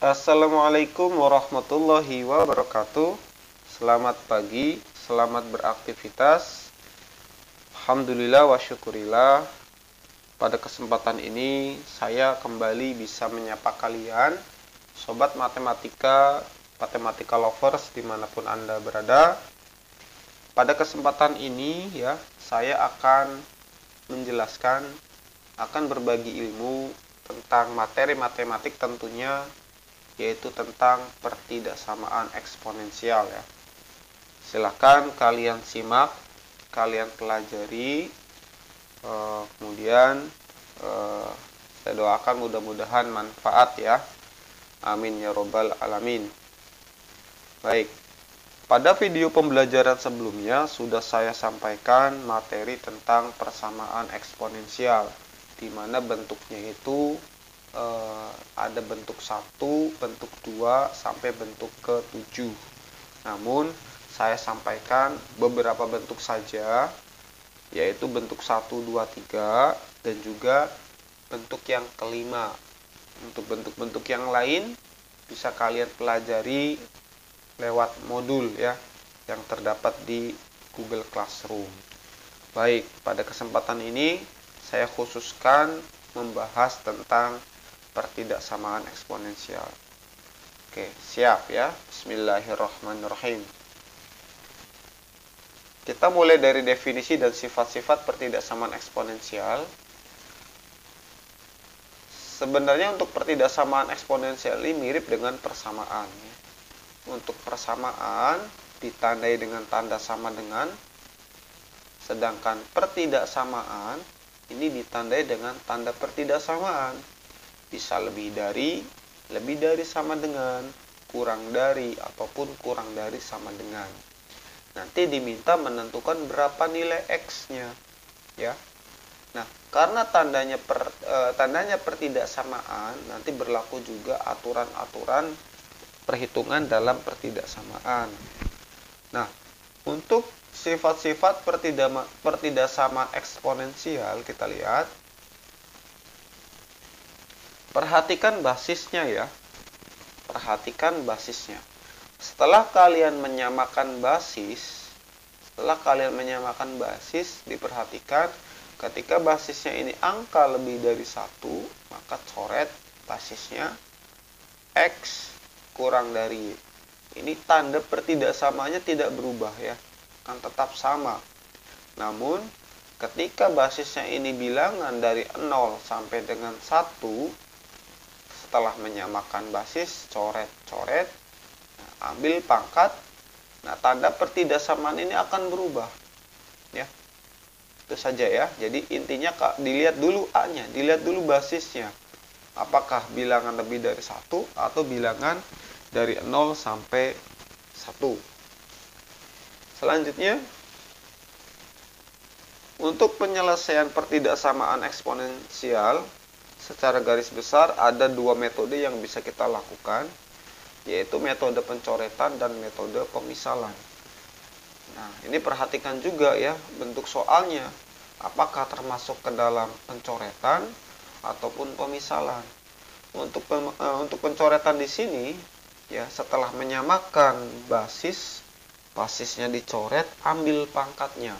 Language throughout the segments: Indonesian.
Assalamualaikum warahmatullahi wabarakatuh. Selamat pagi, selamat beraktivitas. Alhamdulillah wa syukurillah. Pada kesempatan ini saya kembali bisa menyapa kalian, sobat matematika, matematika lovers dimanapun Anda berada. Pada kesempatan ini ya, saya akan menjelaskan, akan berbagi ilmu tentang materi matematik tentunya, yaitu tentang pertidaksamaan eksponensial ya. Silakan kalian simak, kalian pelajari, kemudian saya doakan mudah-mudahan manfaat ya. Amin ya robbal alamin. Baik, pada video pembelajaran sebelumnya sudah saya sampaikan materi tentang persamaan eksponensial, di mana bentuknya itu ada bentuk 1, bentuk 2, sampai bentuk ke-7. Namun, saya sampaikan beberapa bentuk saja, yaitu bentuk 1, 2, 3, dan juga bentuk yang kelima. Untuk bentuk-bentuk yang lain, bisa kalian pelajari lewat modul ya, yang terdapat di Google Classroom. Baik, pada kesempatan ini, saya khususkan membahas tentang pertidaksamaan eksponensial. Oke, siap ya. Bismillahirrahmanirrahim. Kita mulai dari definisi dan sifat-sifat pertidaksamaan eksponensial. Sebenarnya untuk pertidaksamaan eksponensial ini mirip dengan persamaan. Untuk persamaan ditandai dengan tanda sama dengan, sedangkan pertidaksamaan ini ditandai dengan tanda pertidaksamaan. Bisa lebih dari sama dengan, kurang dari, ataupun kurang dari sama dengan. Nanti diminta menentukan berapa nilai X-nya ya. Nah, karena tandanya pertidaksamaan, nanti berlaku juga aturan-aturan perhitungan dalam pertidaksamaan. Nah, untuk sifat-sifat pertidaksamaan eksponensial kita lihat. Perhatikan basisnya ya. Perhatikan basisnya. Setelah kalian menyamakan basis, diperhatikan ketika basisnya ini angka lebih dari 1, maka coret basisnya X kurang dari Y. Ini tanda pertidaksamanya tidak berubah ya, kan tetap sama. Namun ketika basisnya ini bilangan dari 0 sampai dengan 1, setelah menyamakan basis, coret-coret, ambil pangkat, nah tanda pertidaksamaan ini akan berubah ya. Itu saja ya. Jadi intinya dilihat dulu A-nya, dilihat dulu basisnya, apakah bilangan lebih dari 1 atau bilangan dari 0 sampai 1. Selanjutnya, untuk penyelesaian pertidaksamaan eksponensial secara garis besar ada 2 metode yang bisa kita lakukan, yaitu metode pencoretan dan metode pemisalan. Nah, ini perhatikan juga ya bentuk soalnya, apakah termasuk ke dalam pencoretan ataupun pemisalan. Untuk pencoretan di sini ya, setelah menyamakan basisnya dicoret, ambil pangkatnya.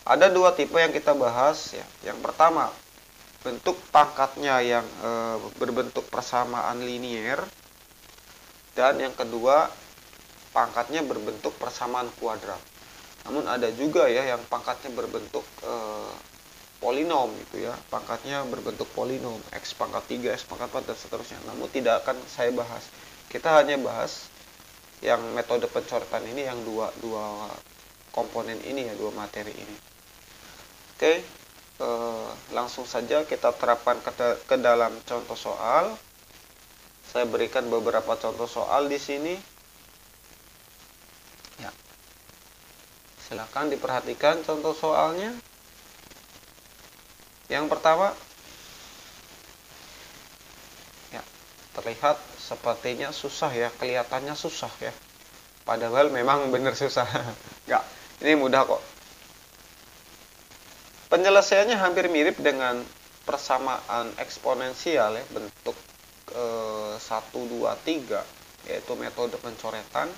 Ada 2 tipe yang kita bahas ya. Yang pertama, bentuk pangkatnya yang berbentuk persamaan linier, dan yang kedua, pangkatnya berbentuk persamaan kuadrat. Namun ada juga ya yang pangkatnya berbentuk polinom gitu ya, pangkatnya berbentuk polinom, X pangkat 3, X pangkat 4, dan seterusnya. Namun tidak akan saya bahas. Kita hanya bahas yang metode pencoretan ini, yang dua komponen ini ya, 2 materi ini. Oke, langsung saja kita terapkan ke dalam contoh soal. Saya berikan beberapa contoh soal di sini. Ya. Silakan diperhatikan contoh soalnya. Yang pertama, ya, terlihat sepertinya susah ya, kelihatannya susah ya. Padahal memang benar susah. Enggak, ini mudah kok. Penyelesaiannya hampir mirip dengan persamaan eksponensial ya, bentuk 1, 2, 3, yaitu metode pencoretan,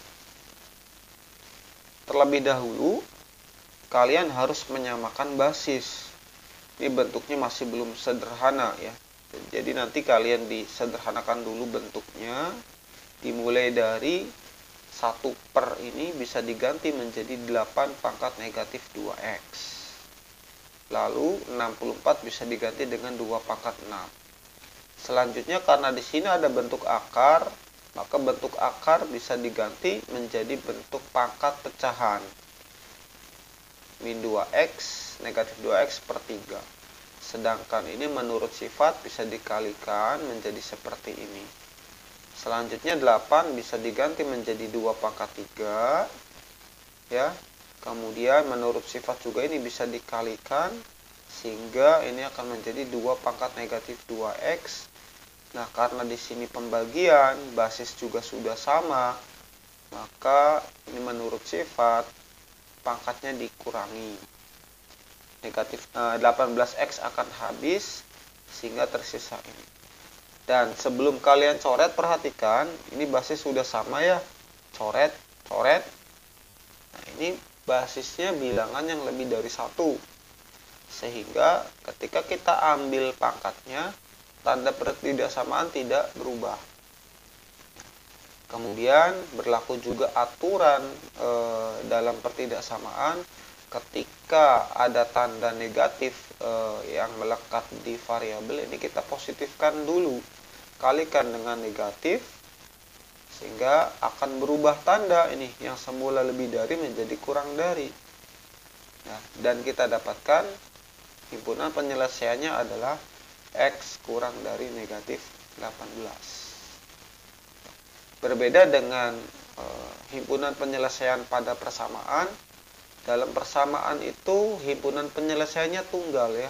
terlebih dahulu kalian harus menyamakan basis. Ini bentuknya masih belum sederhana ya. Jadi nanti kalian disederhanakan dulu bentuknya. Dimulai dari 1 per ini bisa diganti menjadi 8 pangkat negatif 2x. Lalu 64 bisa diganti dengan 2 pangkat 6. Selanjutnya karena di sini ada bentuk akar, maka bentuk akar bisa diganti menjadi bentuk pangkat pecahan. Min 2x negatif 2x per 3. Sedangkan ini menurut sifat bisa dikalikan menjadi seperti ini. Selanjutnya 8 bisa diganti menjadi 2 pangkat 3. Ya. Kemudian menurut sifat juga ini bisa dikalikan sehingga ini akan menjadi 2 pangkat negatif 2x. Nah, karena di sini pembagian basis juga sudah sama, maka ini menurut sifat pangkatnya dikurangi. Negatif 18x akan habis sehingga tersisa ini. Dan sebelum kalian coret, perhatikan ini basis sudah sama ya. Coret. Nah, ini basisnya bilangan yang lebih dari 1. Sehingga ketika kita ambil pangkatnya, tanda pertidaksamaan tidak berubah. Kemudian berlaku juga aturan dalam pertidaksamaan ketika ada tanda negatif yang melekat di variabel ini, kita positifkan dulu, kalikan dengan negatif sehingga akan berubah tanda ini, yang semula lebih dari menjadi kurang dari. Nah, dan kita dapatkan himpunan penyelesaiannya adalah x kurang dari negatif 18. Berbeda dengan himpunan penyelesaian pada persamaan. Dalam persamaan itu himpunan penyelesaiannya tunggal ya.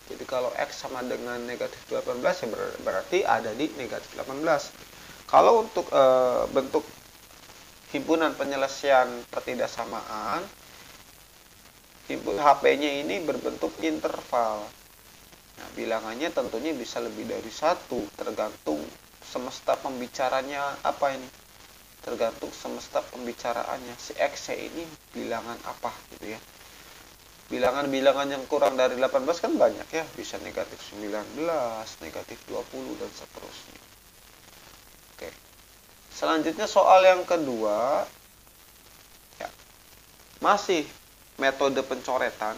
Jadi kalau x sama dengan negatif 18 ya berarti ada di negatif 18. Kalau untuk bentuk himpunan penyelesaian pertidaksamaan, HP-nya ini berbentuk interval. Nah, bilangannya tentunya bisa lebih dari 1, tergantung semesta pembicaranya apa ini. Tergantung semesta pembicaraannya, si x ini bilangan apa gitu ya. Bilangan-bilangan yang kurang dari 18 kan banyak ya, bisa negatif 19, negatif 20 dan seterusnya. Oke. Selanjutnya soal yang kedua ya, masih metode pencoretan.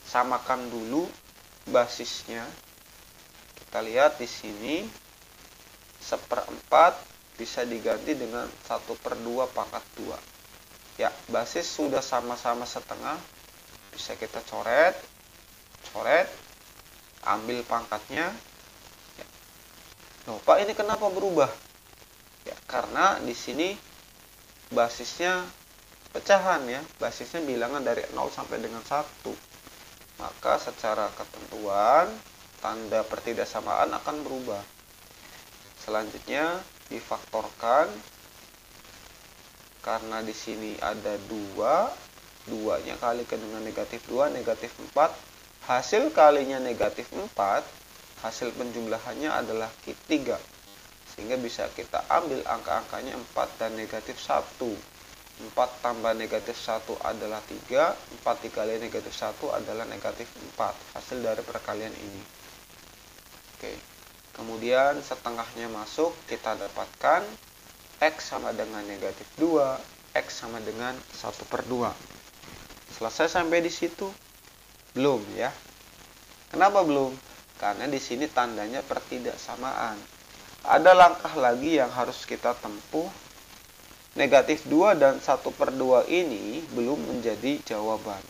Samakan dulu basisnya. Kita lihat di sini 1/4 bisa diganti dengan 1/2 pangkat 2. Ya, basis sudah sama-sama setengah. Bisa kita coret, ambil pangkatnya. Ya. Loh, Pak, ini kenapa berubah? Ya, karena di sini basisnya pecahan ya. Basisnya bilangan dari 0 sampai dengan 1. Maka secara ketentuan tanda pertidaksamaan akan berubah. Selanjutnya difaktorkan, karena di sini ada 2-nya kalikan dengan negatif 2, negatif 4, hasil kalinya negatif 4, hasil penjumlahannya adalah 3, sehingga bisa kita ambil angka-angkanya 4 dan negatif 1. 4 tambah negatif 1 adalah 3, 4 dikali negatif 1 adalah negatif 4, hasil dari perkalian ini. Oke. Kemudian setengahnya masuk, kita dapatkan x sama dengan negatif 2, x sama dengan 1/2. Selesai sampai di situ? Belum ya. Kenapa belum? Karena di sini tandanya pertidaksamaan. Ada langkah lagi yang harus kita tempuh. Negatif 2 dan 1/2 ini belum menjadi jawaban.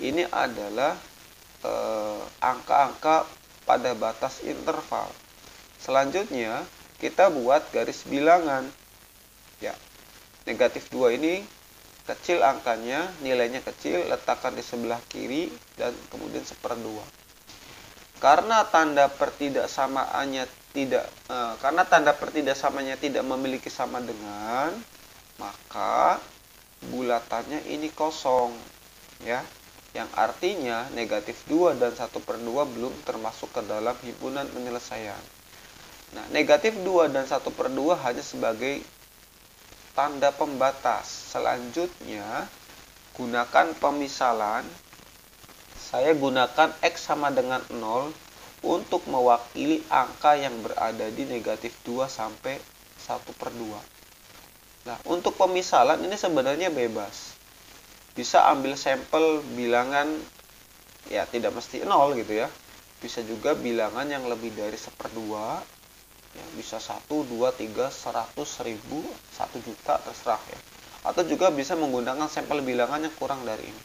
Ini adalah angka-angka pada batas interval. Selanjutnya kita buat garis bilangan. Ya, negatif 2 ini kecil angkanya, nilainya kecil, letakkan di sebelah kiri dan kemudian 1/2. Karena tanda pertidaksamaannya tidak memiliki sama dengan, maka bulatannya ini kosong ya. Yang artinya negatif 2 dan 1/2 belum termasuk ke dalam himpunan penyelesaian. Nah, negatif 2 dan 1/2 hanya sebagai tanda pembatas. Selanjutnya, gunakan pemisalan. Saya gunakan X sama dengan 0 untuk mewakili angka yang berada di negatif 2 sampai 1/2. Nah, untuk pemisalan ini sebenarnya bebas. Bisa ambil sampel bilangan, ya tidak mesti 0 gitu ya. Bisa juga bilangan yang lebih dari 1/2. Ya, bisa 1, 2, 3, 100, 1000, 1 juta, terserah ya. Atau juga bisa menggunakan sampel bilangan yang kurang dari ini.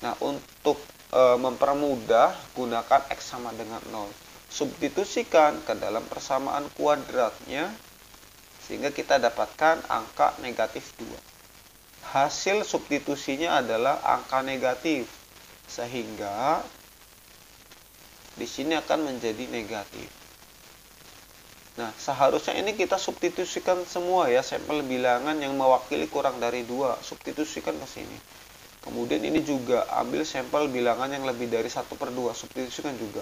Nah, untuk mempermudah, gunakan X sama dengan 0. Substitusikan ke dalam persamaan kuadratnya, sehingga kita dapatkan angka negatif 2. Hasil substitusinya adalah angka negatif, sehingga di sini akan menjadi negatif. Nah, seharusnya ini kita substitusikan semua ya, sampel bilangan yang mewakili kurang dari 2, substitusikan ke sini. Kemudian ini juga ambil sampel bilangan yang lebih dari 1/2, substitusikan juga.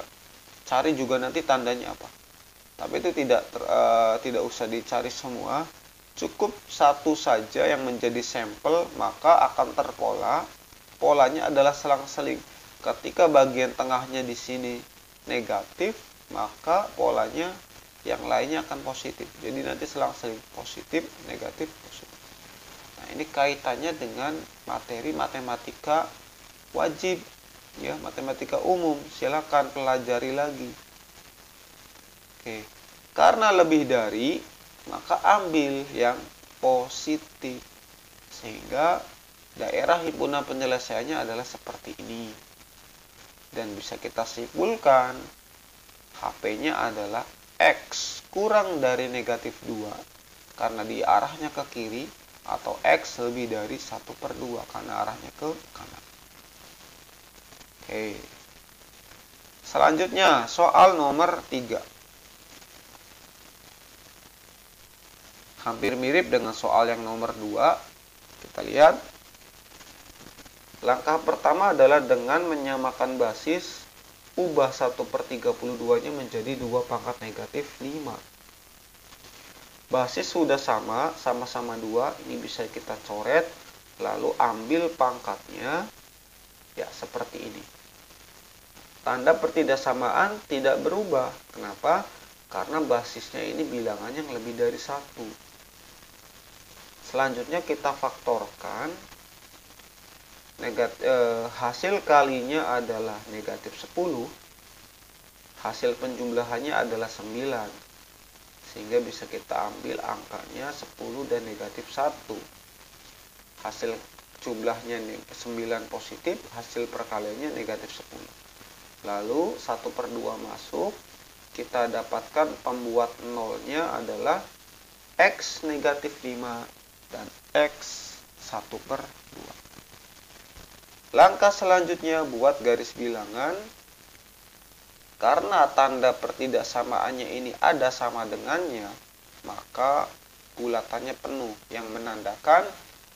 Cari juga nanti tandanya apa. Tapi itu tidak usah dicari semua, cukup satu saja yang menjadi sampel, maka akan terpola. Polanya adalah selang-seling. Ketika bagian tengahnya di sini negatif, maka polanya yang lainnya akan positif. Jadi nanti selang-seling positif, negatif, positif. Nah, ini kaitannya dengan materi matematika wajib ya, matematika umum. Silakan pelajari lagi. Oke. Karena lebih dari, maka ambil yang positif. Sehingga daerah himpunan penyelesaiannya adalah seperti ini. Dan bisa kita simpulkan HP-nya adalah X kurang dari negatif 2 karena di arahnya ke kiri, atau X lebih dari 1/2 karena arahnya ke kanan. Oke. Selanjutnya soal nomor 3. Hampir mirip dengan soal yang nomor 2. Kita lihat. Langkah pertama adalah dengan menyamakan basis, ubah 1/32-nya menjadi 2 pangkat negatif 5. Basis sudah sama-sama 2, ini bisa kita coret, lalu ambil pangkatnya, ya seperti ini. Tanda pertidaksamaan tidak berubah. Kenapa? Karena basisnya ini bilangan yang lebih dari 1. Selanjutnya kita faktorkan. Hasil kalinya adalah negatif 10, hasil penjumlahannya adalah 9, sehingga bisa kita ambil angkanya 10 dan negatif 1. Hasil jumlahnya 9 positif, hasil perkaliannya negatif 10. Lalu 1/2 masuk, kita dapatkan pembuat nolnya adalah X negatif 5 dan X 1/2. Langkah selanjutnya, buat garis bilangan. Karena tanda pertidaksamaannya ini ada sama dengannya, maka bulatannya penuh, yang menandakan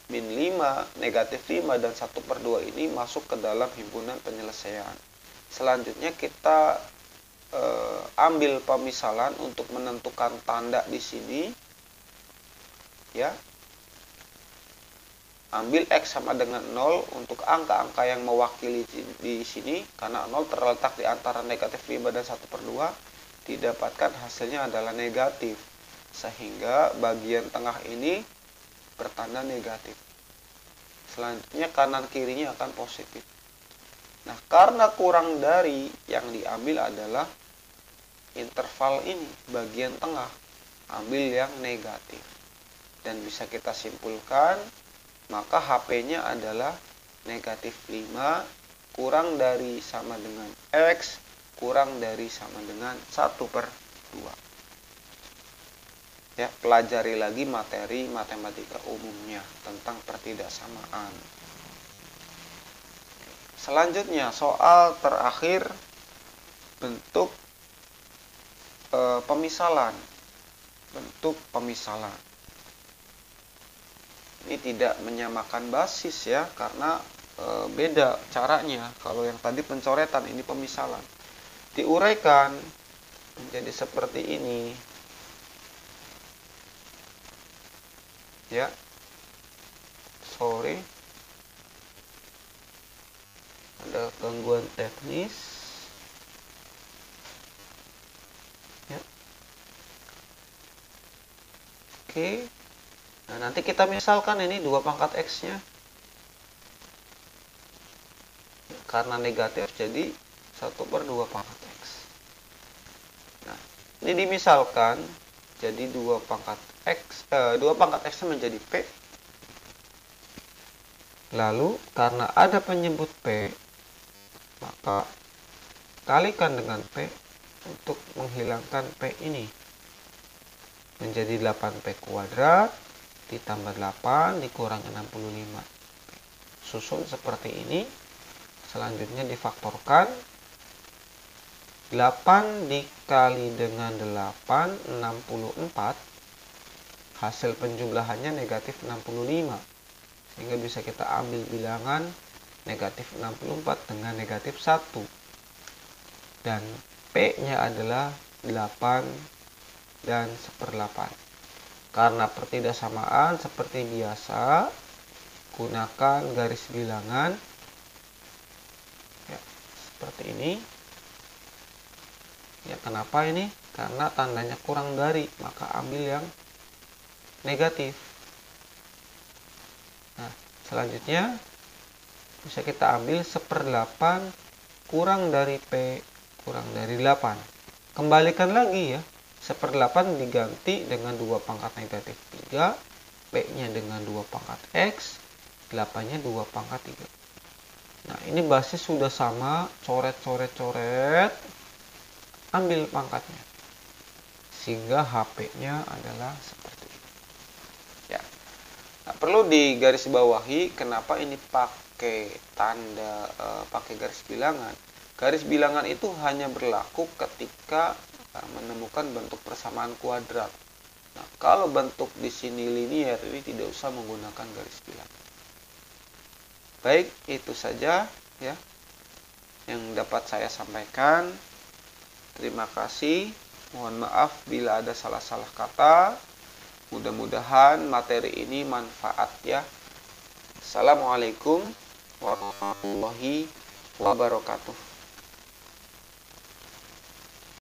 min 5, negatif 5, dan 1/2 ini masuk ke dalam himpunan penyelesaian. Selanjutnya kita ambil pemisalan untuk menentukan tanda di sini. Ya. Ambil X sama dengan 0 untuk angka-angka yang mewakili di sini, karena 0 terletak di antara negatif 5 dan 1/2, didapatkan hasilnya adalah negatif. Sehingga bagian tengah ini bertanda negatif. Selanjutnya kanan kirinya akan positif. Nah, karena kurang dari, yang diambil adalah interval ini, bagian tengah. Ambil yang negatif. Dan bisa kita simpulkan, maka HP-nya adalah negatif 5 kurang dari sama dengan X kurang dari sama dengan 1/2. Ya, pelajari lagi materi matematika umumnya tentang pertidaksamaan. Selanjutnya, soal terakhir, bentuk pemisalan. Bentuk pemisalan. Ini tidak menyamakan basis ya, karena beda caranya. Kalau yang tadi pencoretan, ini pemisalan. Diuraikan menjadi seperti ini. ya. Sorry, ada gangguan teknis, ya. Oke. Nah, nanti kita misalkan ini 2 pangkat X-nya. Karena negatif, jadi 1/2 pangkat X. Nah, ini dimisalkan, jadi 2 pangkat X menjadi P. Lalu, karena ada penyebut P, maka kalikan dengan P untuk menghilangkan P ini. Menjadi 8P kuadrat ditambah 8 dikurang 65. Susun seperti ini. Selanjutnya difaktorkan. 8 dikali dengan 8, 64. Hasil penjumlahannya negatif 65. Sehingga bisa kita ambil bilangan negatif 64 dengan negatif 1. Dan P-nya adalah 8 dan 1/8. Karena pertidaksamaan seperti biasa, gunakan garis bilangan. Ya, seperti ini. Ya, kenapa ini? Karena tandanya kurang dari, maka ambil yang negatif. Nah, selanjutnya bisa kita ambil 1/8 kurang dari P kurang dari 8. Kembalikan lagi ya. 1/8 diganti dengan 2 pangkat negatif 3, P-nya dengan 2 pangkat X, 8-nya 2 pangkat 3. Nah, ini basis sudah sama, coret-coret-coret, ambil pangkatnya. Sehingga HP-nya adalah seperti ini. Ya. Nah, perlu digarisbawahi kenapa ini pakai tanda pakai garis bilangan. Garis bilangan itu hanya berlaku ketika menemukan bentuk persamaan kuadrat. Nah, kalau bentuk di sini linier, ini tidak usah menggunakan garis bilangan. Baik, itu saja ya yang dapat saya sampaikan. Terima kasih. Mohon maaf bila ada salah-salah kata. Mudah-mudahan materi ini manfaat ya. Assalamualaikum warahmatullahi wabarakatuh.